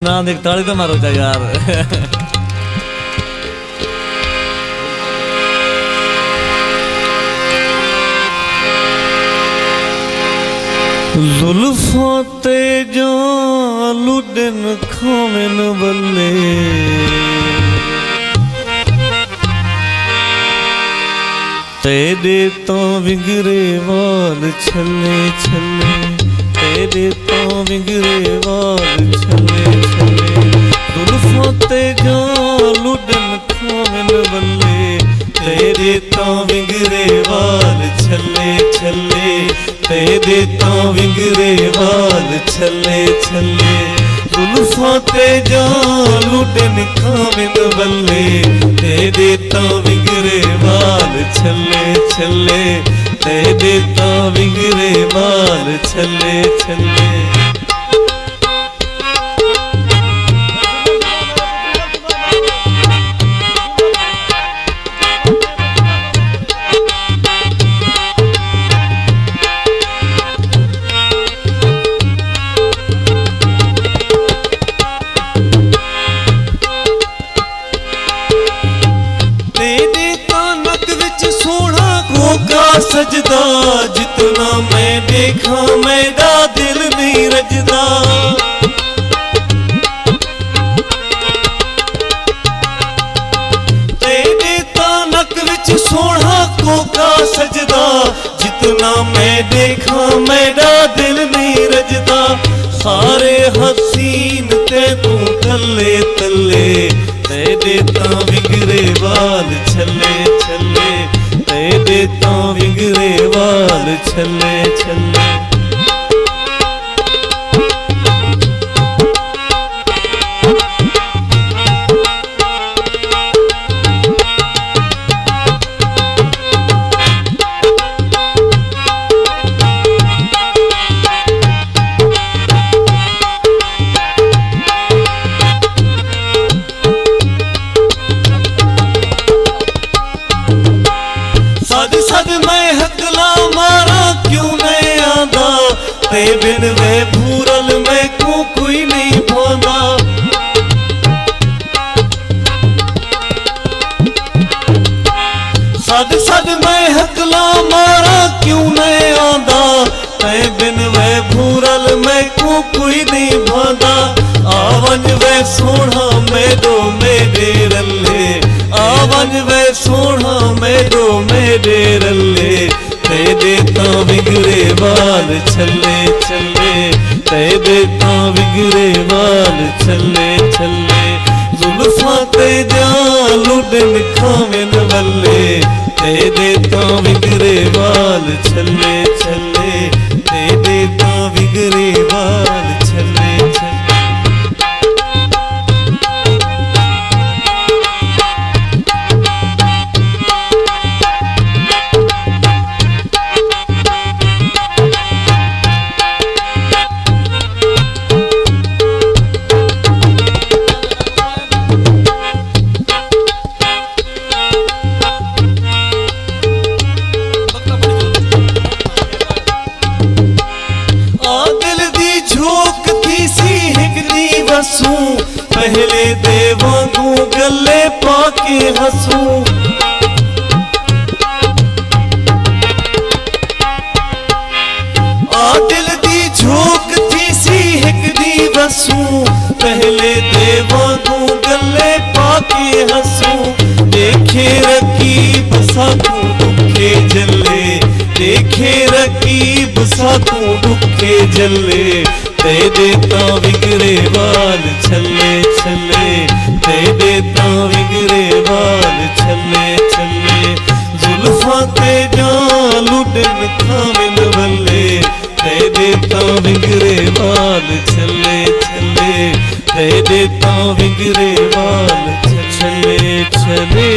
ना देख ताली तो मारो जा यार। जुल्फों ते जो लुडन खोवन बल्ले तेरे तो विगरे वाल छले छले, तेरे तो विगरे वाल छले छले। जुल्फों ते जो लुडन खोवन बल्ले तेरे तो विगरे वाल छले छले, तेरे तो विगरे वाल छले छले। जुल्फों ते जो लुडन खोवन बल्ले तेरे तो विगरे वाल छले छले, तेरे तो विगरे वाल छले छले। सजदा जितना मैं देखा मेरा दिल नहीं रजदा। तेरे तानक विच सोना कोका सजदा जितना मैं देखा मेरा दिल नहीं रजदा। सारे हसीन ते तू तले तले, तेरे ता विगरे वाल छले छले, तेरे तो विगरे वाल छले छले। मैं हकला मारा क्यों नहीं आंदा, ते बिन वे भूरल मैं को कोई नहीं भांदा। सद सद मैं हकला मारा क्यों नहीं आंदा, ते बिन वे भूरल मैं को कोई नहीं भांदा। आवन वे सोना मेरो मेरे रल्ले, आवन वे सोना मेरो मेरे रल्ले। तेरे तो विगरे वाल छले छले, तेरे तो विगरे वाल छले छले। जुल्फां ते जा लुडन खावन बल्ले तेरे तो विगरे वाल छले छले, तेरे तो विगरे वाल छले छले। पहले देवांगू गले पाके हंसूं, आ दिल दी झोंक थी सी हिक दी वसूं। पहले देवांगू गले पाके हंसूं, देखे रकीब साकू दुखे जले, देखे रकीब साकू दुखे जले। तेरे तो विगरे वाल छले छले, तेरे तो विगरे वाल छले छले। जुल्फां ते जा लुडन खावन बल्ले तेरे तो विगरे वाल छले छले, तेरे तो विगरे वाल छले छले।